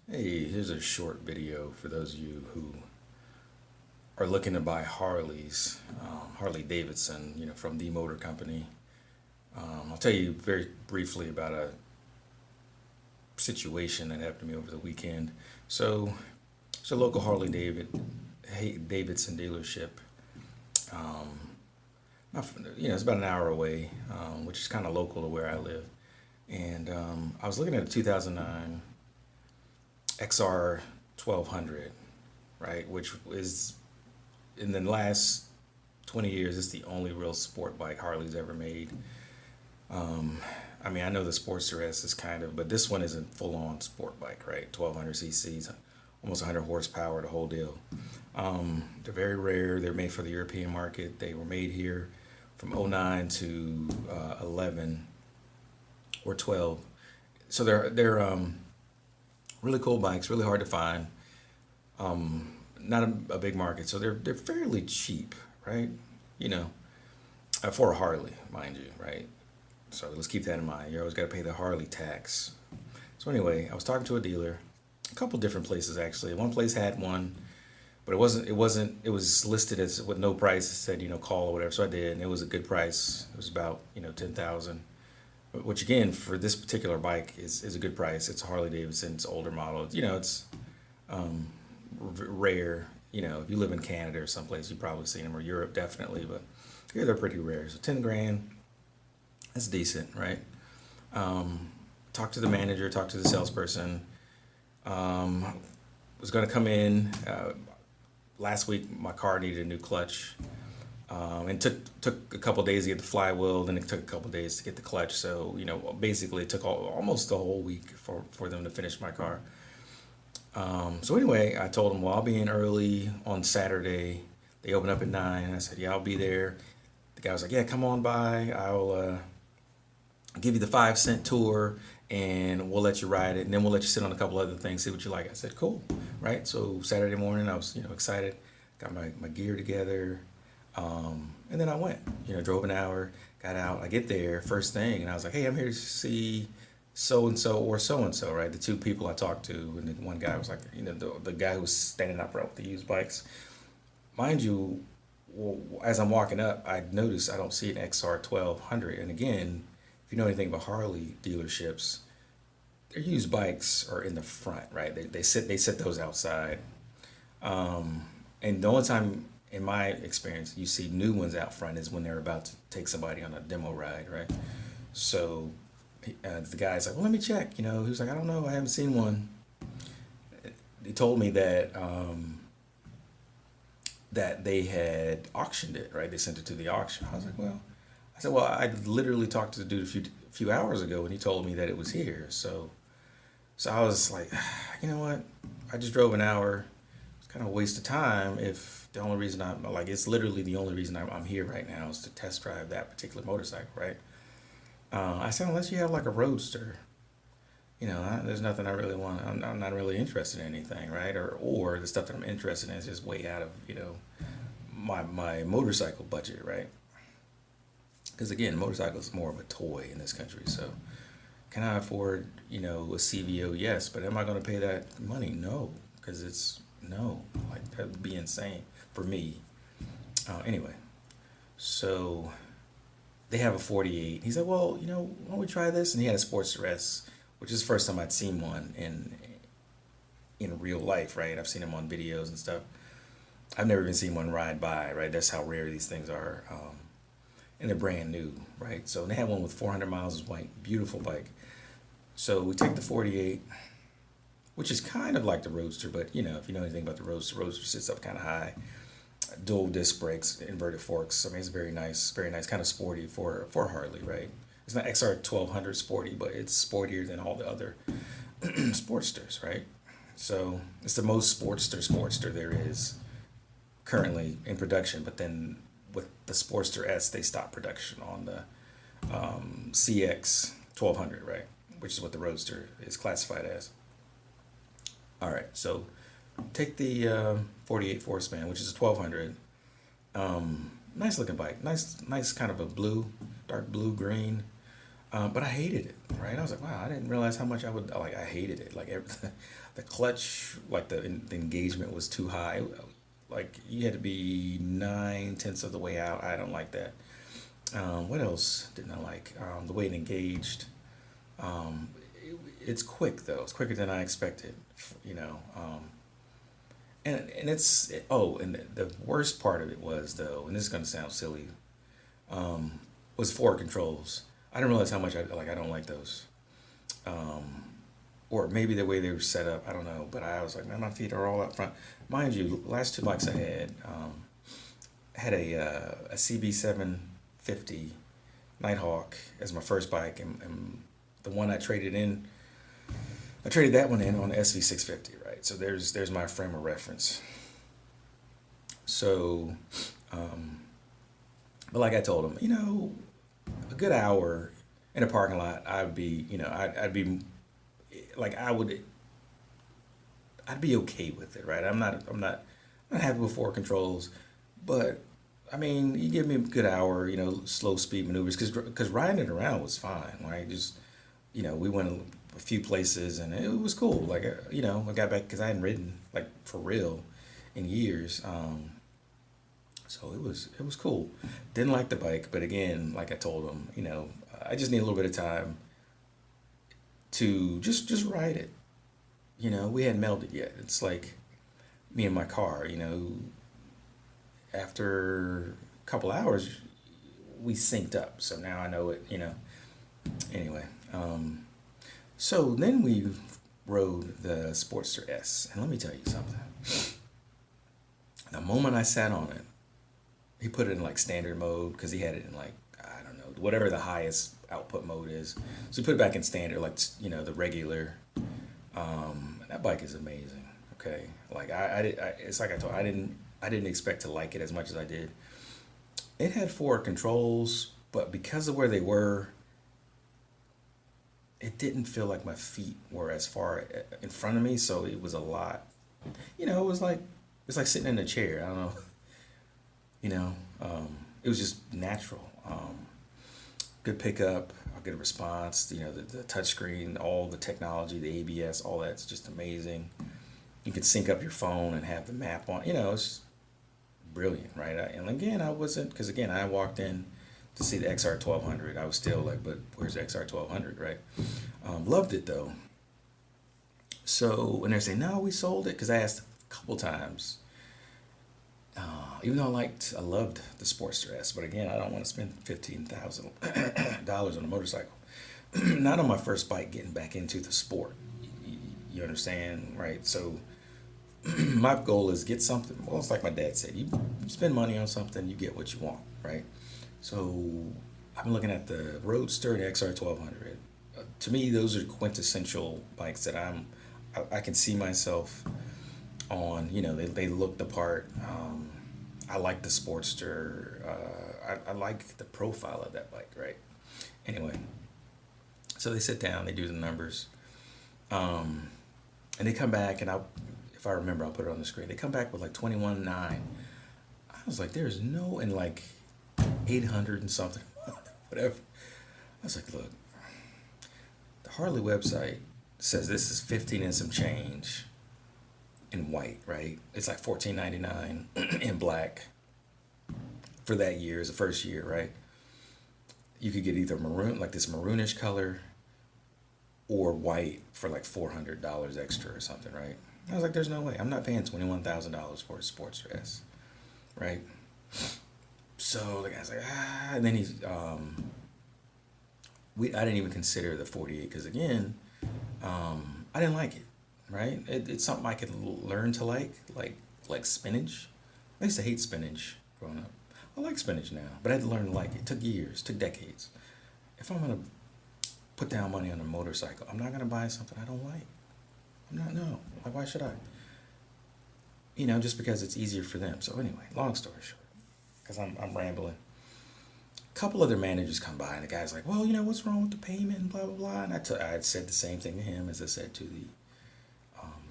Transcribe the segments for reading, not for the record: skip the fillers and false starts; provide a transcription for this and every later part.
Hey, here's a short video for those of you who are looking to buy Harleys, Harley Davidson, from the motor company. I'll tell you very briefly about a situation that happened to me over the weekend. So, it's a local Davidson dealership. Um, it's about an hour away, which is kind of local to where I live. And I was looking at a 2009 XR 1200, right? Which is in the last 20 years, it's the only real sport bike Harley's ever made. Um, I know the Sportster S is kind of, but this one isn't full on sport bike, right? 1200 cc's, almost 100 horsepower, the whole deal. They're very rare. They're made for the European market. They were made here from '09 to 11 or 12. So they're really cool bikes, really hard to find. Not a big market, so they're fairly cheap, right? You know, for a Harley, mind you, right? So let's keep that in mind. You always got to pay the Harley tax. So anyway, I was talking to a dealer, a couple different places actually. One place had one, but it wasn't. It wasn't. It was listed as with no price. It said call or whatever. So I did, and it was a good price. It was about 10,000, which again for this particular bike is a good price. It's a Harley Davidson. It's older model. It's um, rare. If you live in Canada or someplace, you've probably seen them, or Europe definitely, but here they're pretty rare. So 10 grand, that's decent, right? Um, Talk to the manager, talk to the salesperson. Um, was going to come in last week. My car needed a new clutch, and took a couple days to get the flywheel. Then it took a couple days to get the clutch. So basically, it took almost the whole week for them to finish my car. So anyway, I told them, well, I'll be in early on Saturday. They open up at 9. I said, yeah, I'll be there. The guy was like, yeah, come on by. I'll give you the 5 cent tour and we'll let you ride it. And then we'll let you sit on a couple other things, see what you like. I said, cool. Right. So Saturday morning, I was, excited, got my gear together. And then I went, drove an hour, got out. I get there first thing and I was like, hey, I'm here to see so and so or so and so, right? The two people I talked to, and the one guy was like, the guy who was standing up front with the used bikes. Mind you, well, as I'm walking up, I notice I don't see an XR 1200. And again, if you know anything about Harley dealerships, their used bikes are in the front, right? They sit those outside. And the only time, in my experience, you see new ones out front is when they're about to take somebody on a demo ride, right? So the guy's like, well, let me check. He was like, I don't know, I haven't seen one. He told me that they had auctioned it, right? They sent it to the auction. I was like, well, I said, well, I literally talked to the dude a few hours ago, and he told me that it was here. So I was like, you know what? I just drove an hour. It's kind of a waste of time if the only reason I'm like, it's literally the only reason I'm here right now is to test drive that particular motorcycle, right? I said, unless you have like a roadster, there's nothing I really want. I'm not really interested in anything, right? Or the stuff that I'm interested in is just way out of my motorcycle budget, right? Because again, motorcycle is more of a toy in this country. So can I afford a CVO? Yes, but am I going to pay that money? No, because it's no, like that would be insane for me. Anyway, so they have a 48. He said, well, why don't we try this? And he had a Sportster S, which is the first time I'd seen one in real life, right? I've seen them on videos and stuff. I've never even seen one ride by, right? That's how rare these things are. And they're brand new, right? So they had one with 400 miles of bike, beautiful bike. So we take the 48, which is kind of like the Roadster, but if you know anything about the Roadster sits up kind of high, dual disc brakes, inverted forks. I mean, it's very nice, kind of sporty for Harley, right? It's not XR 1200 sporty, but it's sportier than all the other Sportsters, right? So it's the most Sportster there is currently in production. But then with the Sportster S, they stopped production on the CX 1200, right? Which is what the Roadster is classified as. All right, so take the 48 Force Man, which is a 1200. Nice looking bike. Nice kind of a blue, dark blue green. But I hated it, right? I was like, wow, I didn't realize how much I would like. I hated it. Like the clutch, like the engagement was too high. Like you had to be 9/10 of the way out. I don't like that. What else didn't I like? The way it engaged. Um, it's quick though. It's quicker than I expected. You know. And it's oh, and the worst part of it was though, and this is gonna sound silly, um, was forward controls. I didn't realize how much I like. I don't like those. Um, or maybe the way they were set up. I don't know. But I was like, man, my feet are all up front. Mind you, last two bikes I had a CB750 Nighthawk as my first bike, and the one I traded in, I traded that one in on the SV650, right? So there's my frame of reference. So, um, but like I told him, a good hour in a parking lot, I'd be, I'd be like I'd be okay with it, right? I'm not happy with forward controls, but I mean, you give me a good hour, slow speed maneuvers, because riding it around was fine, right? Just we went a few places and it was cool. Like I got back because I hadn't ridden like for real in years. So it was cool. Didn't like the bike, but again, like I told him, I just need a little bit of time to just ride it. We hadn't melded yet. It's like me and my car. After a couple hours, we synced up. So now I know it. Anyway, so then we rode the Sportster S, and let me tell you something. The moment I sat on it, he put it in like standard mode because he had it in like I don't know whatever the highest output mode is. So he put it back in standard, like the regular. That bike is amazing. Okay, like it's like I told I didn't expect to like it as much as I did. It had forward controls, but because of where they were, it didn't feel like my feet were as far in front of me. So it was a lot. It was like sitting in a chair. I don't know. You know, it was just natural. Good pickup, a good response. The touchscreen, all the technology, the ABS, all that's just amazing. You can sync up your phone and have the map on. It's brilliant, right? And again, I wasn't because again, I walked in to see the XR 1200. I was still like, but where's the XR 1200, right? Loved it though. So when they're saying no, we sold it because I asked a couple times. Even though I loved the Sportster S, but again, I don't want to spend $15,000 on a motorcycle. Not on my first bike, getting back into the sport. You understand, right? So my goal is get something. Well, it's like my dad said: you spend money on something, you get what you want, right? So I've been looking at the Roadster and XR 1200. To me, those are quintessential bikes that I can see myself on. They look the part. I like the Sportster. I like the profile of that bike, right? Anyway, so they sit down, they do the numbers, and they come back, and if I remember, I'll put it on the screen. They come back with like 21.9. I was like, there's no, and like 800 and something, whatever. I was like, look, the Harley website says this is 15 and some change in white, right? It's like 14.99 in black for that year, is the first year, right? You could get either maroon, like this maroonish color, or white for like $400 extra or something, right? I was like, there's no way. I'm not paying $21,000 for a Sportster S, right? So the guy's like, and then I didn't even consider the 48 because again, I didn't like it, right? It's something I could learn to like spinach. I used to hate spinach growing up. I like spinach now, but I had to learn to like it. It took years, took decades. If I'm gonna put down money on a motorcycle, I'm not gonna buy something I don't like. I'm not, no. Like, why should I? Just because it's easier for them. So anyway, long story short, because I'm rambling. A couple other managers come by, and the guy's like, well, what's wrong with the payment and blah blah blah. And I had said the same thing to him as I said to the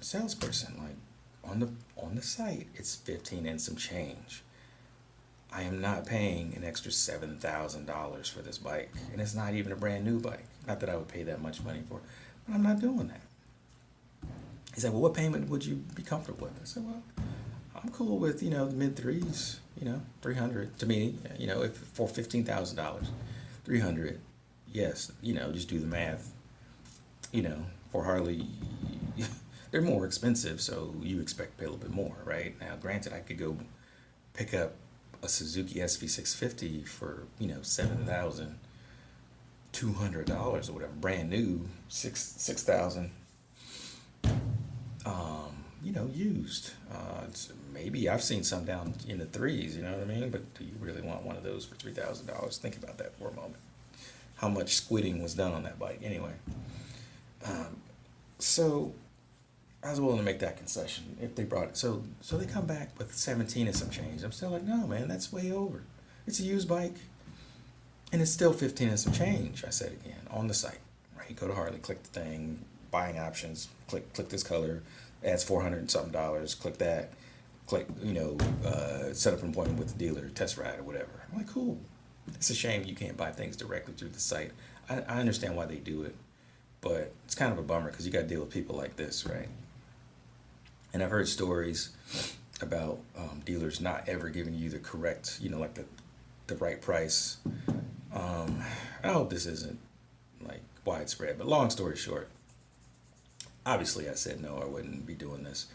salesperson. Like on the site, it's 15 and some change. I am not paying an extra $7,000 for this bike, and it's not even a brand new bike. Not that I would pay that much money for it, but I'm not doing that. He said, well, what payment would you be comfortable with? I said, well, I'm cool with, the mid threes, 300 to me, if for $15,000, 300, yes, just do the math, for Harley, they're more expensive, so you expect to pay a little bit more, right? Now, granted, I could go pick up a Suzuki SV650 for, $7,200 or whatever, brand new, 6,000. Used. Maybe I've seen some down in the threes, you know what I mean? But do you really want one of those for $3,000? Think about that for a moment. How much squidding was done on that bike, anyway. So I was willing to make that concession if they brought it. So they come back with 17 and some change. I'm still like, no, man, that's way over. It's a used bike, and it's still 15 and some change. I said again on the site, right? Go to Harley, click the thing, buying options, click this color, adds 400 and something dollars. Click that, click set up an appointment with the dealer, test ride or whatever. I'm like, cool. It's a shame you can't buy things directly through the site. I understand why they do it, but it's kind of a bummer because you got to deal with people like this, right? And I've heard stories about dealers not ever giving you the correct, like the right price. I hope this isn't like widespread, but long story short, obviously I said no, I wouldn't be doing this.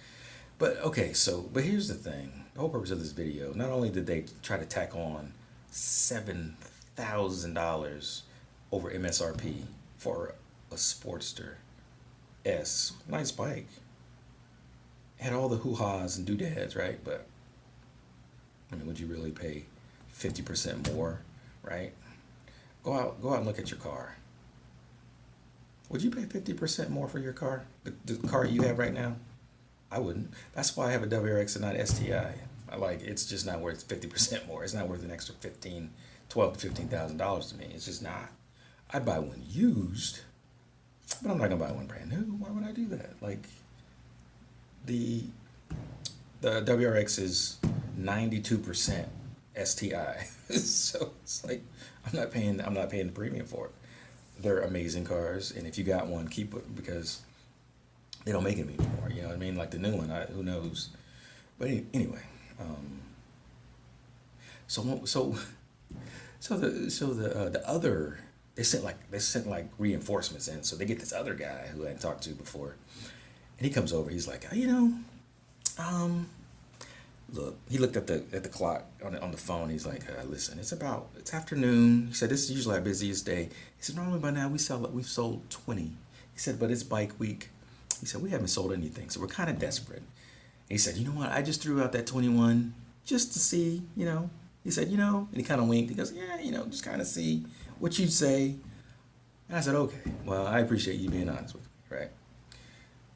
But okay, but here's the thing. The whole purpose of this video, not only did they try to tack on $7,000 over MSRP for a Sportster S, nice bike. Had all the hoo-has and doodads, right? But I mean, would you really pay 50% more, right? Go out and look at your car. Would you pay 50% more for your car? The car you have right now? I wouldn't. That's why I have a WRX and not STI. It's just not worth 50% more. It's not worth an extra $12,000 to $15,000 to me. It's just not. I'd buy one used, but I'm not gonna buy one brand new. Why would I do that? Like, the WRX is 92% STI, so it's like I'm not paying the premium for it. They're amazing cars, and if you got one, keep it because they don't make them anymore. You know what I mean? Like the new one, who knows? But anyway, the other they sent like reinforcements in, so they get this other guy who I hadn't talked to before, and he comes over. He's like, look. He looked at the clock on the phone. He's like, listen, it's afternoon. He said this is usually our busiest day. He said normally by now we've sold 20. He said, but it's bike week. He said we haven't sold anything, so we're kind of desperate. And he said, you know what? I just threw out that 21 just to see, He said, and he kind of winked. He goes, yeah, just kind of see what you say. And I said, okay, well, I appreciate you being honest with me, right?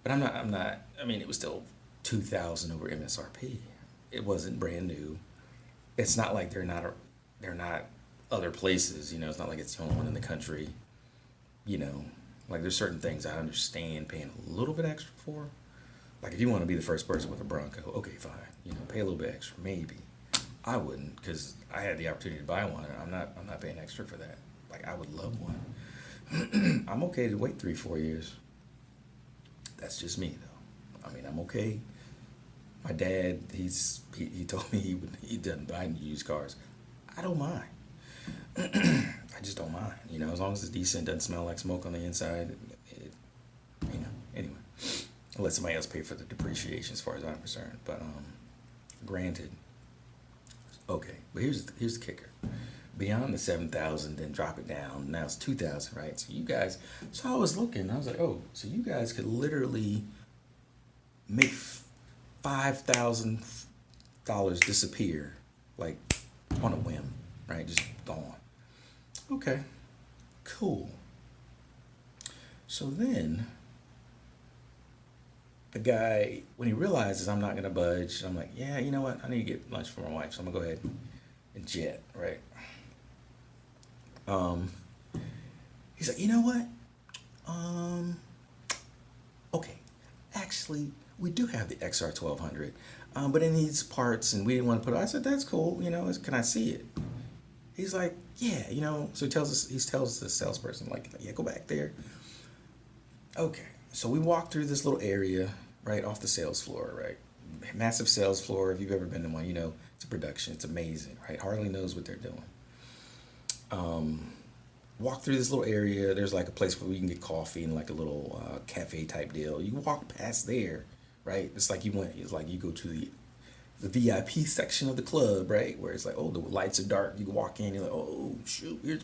But I'm not. I mean, it was still 2,000 over MSRP. It wasn't brand new. It's not like they're not other places. It's not like it's the only one in the country. Like there's certain things I understand paying a little bit extra for. Like if you want to be the first person with a Bronco, okay, fine. Pay a little bit extra, maybe. I wouldn't because I had the opportunity to buy one. I'm not paying extra for that. Like I would love one. I'm okay to wait 3-4 years. That's just me though. I mean, I'm okay. My dad, he told me he doesn't buy used cars. I don't mind. I just don't mind. As long as it's decent, doesn't smell like smoke on the inside. Anyway, I'll let somebody else pay for the depreciation as far as I'm concerned. But granted, okay. But here's the kicker. Beyond the 7,000, then drop it down. Now it's 2,000, right? So you guys. So I was looking. I was like, oh, so you guys could literally make $5,000 disappear, like on a whim, right? Just gone. Okay, cool. So then the guy, when he realizes I'm not gonna budge, I'm like, yeah, you know what? I need to get lunch for my wife, so I'm gonna go ahead and jet, right? He's like, you know what? Okay, actually, we do have the XR 1200, but it needs parts, and we didn't want to put it. I said, that's cool. Can I see it? He's like, yeah. So he tells the salesperson, like, yeah, go back there. Okay. So we walk through this little area right off the sales floor, right? Massive sales floor. If you've ever been to one, it's a production. It's amazing, right? Harley knows what they're doing. Walk through this little area. There's like a place where we can get coffee and like a little cafe type deal. You walk past there, right? It's like you go to the VIP section of the club, right? Where it's like, oh, the lights are dark. You walk in, you're like, oh shoot.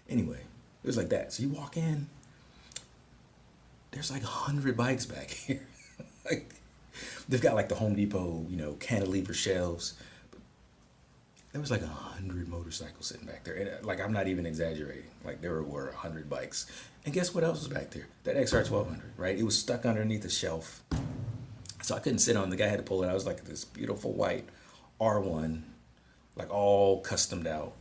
Anyway, it was like that. So you walk in. There's like 100 bikes back here. Like, they've got like the Home Depot, cantilever shelves. There was like 100 motorcycles sitting back there. And like, I'm not even exaggerating. Like, there were 100 bikes. And guess what else was back there? That XR 1200, right? It was stuck underneath a shelf. So I couldn't sit on it. The guy had to pull it out. It was like this beautiful white R1, like all customed out.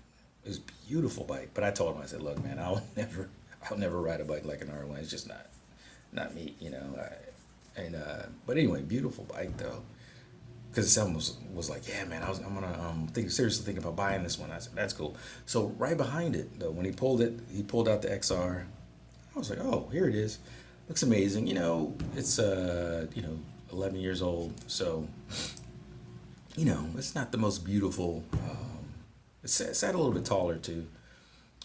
It was a beautiful bike. But I told him, I said, look, man, I'll never ride a bike like an R1. It's just not me. But anyway, beautiful bike though. Because someone was like, yeah, man, I'm gonna seriously thinking about buying this one. I said, that's cool. So right behind it though, when he pulled out the XR. I was like, oh, here it is. Looks amazing. It's 11 years old, so it's not the most beautiful. It's sat a little bit taller too.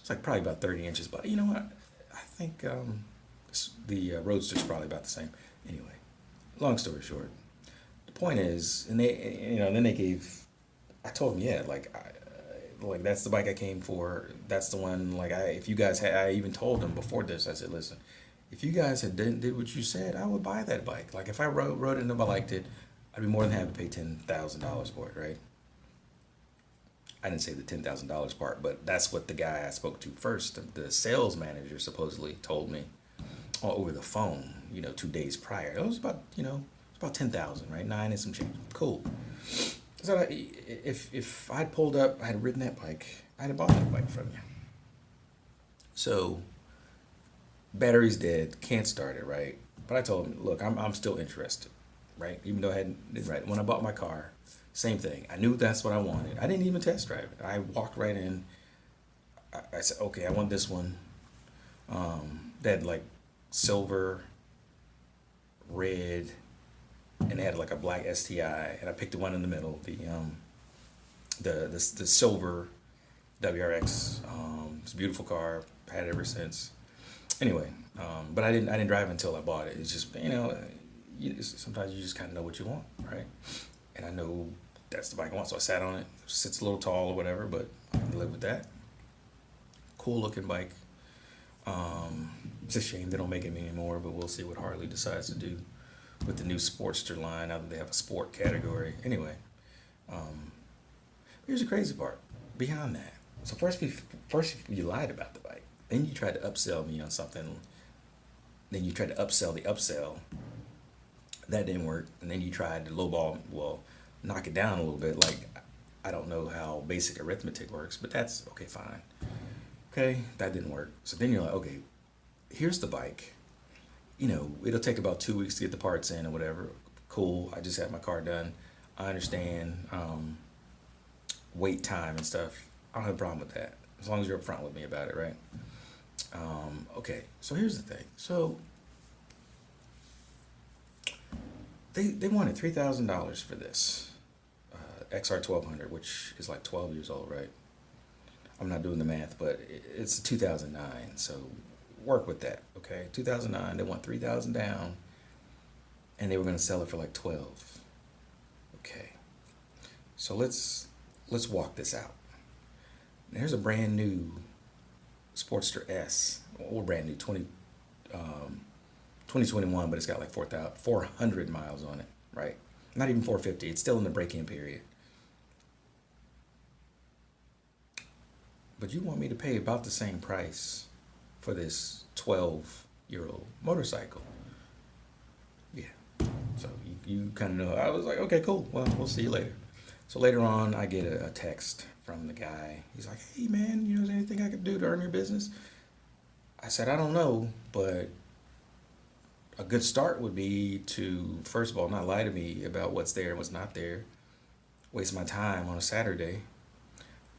It's like probably about 30 inches, but you know what? I think the Roadster's probably about the same. Anyway, long story short, the point is, and then they gave. I told them, yeah, like that's the bike I came for. That's the one. Like if you guys had, I even told them before this. I said, listen, if you guys had did what you said, I would buy that bike. Like if I rode it and if I liked it, I'd be more than happy to pay $10,000 for it, right? I didn't say the $10,000 part, but that's what the guy I spoke to first, the sales manager, supposedly told me over the phone. 2 days prior, it was about it's about 10,000, right? 9 and some change. Cool. So if I'd pulled up, I had ridden that bike, I'd have bought that bike from you. So battery's dead, can't start it, right? But I told him, look, I'm still interested, right? Even though I hadn't, right? When I bought my car, same thing. I knew that's what I wanted. I didn't even test drive it. I walked right in. I said, okay, I want this one. They had like silver, red, and they had like a black STI, and I picked the one in the middle, the silver WRX. It's a beautiful car. Had it ever since. Anyway, but I didn't drive until I bought it. It's just sometimes you just kind of know what you want, right? And I know that's the bike I want, so I sat on it. Sits a little tall or whatever, but I can live with that. Cool looking bike. It's a shame they don't make it anymore, but we'll see what Harley decides to do with the new Sportster line now that they have a sport category. Anyway, here's the crazy part. Beyond that, so first you lied about the bike, then you tried to upsell me on something. Then you tried to upsell the upsell. That didn't work, and then you tried to lowball. Well, knock it down a little bit. Like I don't know how basic arithmetic works, but that's okay. Fine. Okay, that didn't work. So then you're like, okay, here's the bike. It'll take about 2 weeks to get the parts in or whatever. Cool. I just had my car done. I understand wait time and stuff. I don't have a problem with that as long as you're upfront with me about it, right? Okay. So here's the thing. So they wanted $3,000 for this XR 1200, which is like 12 years old, right? I'm not doing the math, but it's 2009, so work with that, okay? 2009, they want 3,000 down, and they were going to sell it for like 12. Okay, so let's walk this out. There's a brand new Sportster S, or brand new 2021, but it's got like 400 miles on it, right? Not even 450. It's still in the break-in period. But you want me to pay about the same price for this 12-year-old motorcycle? Yeah. So you kind of know. I was like, okay, cool. Well, we'll see you later. So later on, I get a text from the guy. He's like, hey, man, is there anything I could do to earn your business? I said, I don't know, but a good start would be to, first of all, not lie to me about what's there and what's not there, waste my time on a Saturday.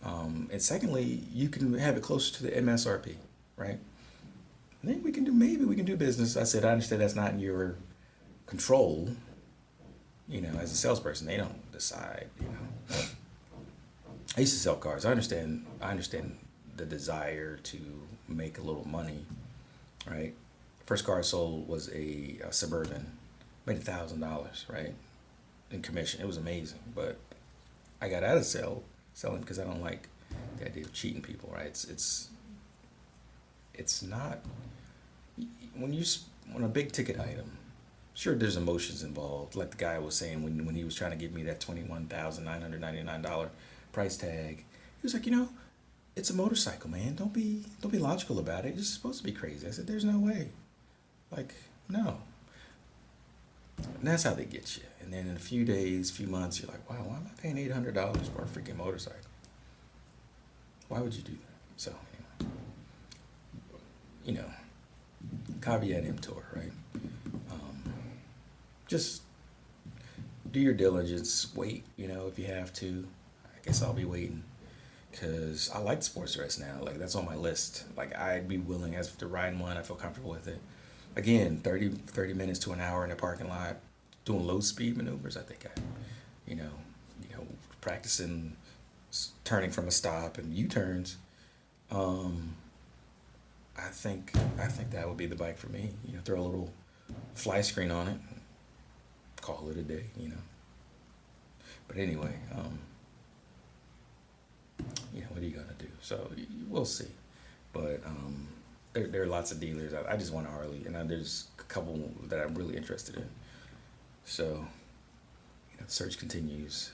And secondly, you can have it closer to the MSRP, right? And then maybe we can do business. I said, I understand that's not in your control, as a salesperson. They don't decide. I used to sell cars. I understand the desire to make a little money, right? First car I sold was a Suburban, made $1,000, right, in commission. It was amazing, but I got out of selling because I don't like the idea of cheating people, right? It's not when when a big ticket item. Sure, there's emotions involved, like the guy was saying when he was trying to give me that $21,999 price tag. He was like, it's a motorcycle, man. Don't be logical about it. It's supposed to be crazy. I said, there's no way. Like, no. And that's how they get you. And then in a few days, few months, you're like, wow, why am I paying $800 for a freaking motorcycle? Why would you do that? So, you know, caveat emptor, right? Just do your diligence. Wait, if you have to. I guess I'll be waiting because I like sports dress now. Like, that's on my list. Like, I'd be willing as to ride in one. I feel comfortable with it. Again, 30 minutes to an hour in a parking lot doing low speed maneuvers. I think you know, practicing turning from a stop and U-turns. I think that would be the bike for me. Throw a little fly screen on it, call it a day. But anyway, what are you gonna do? So we'll see. But there are lots of dealers. I just want a Harley, and there's a couple that I'm really interested in. So the search continues.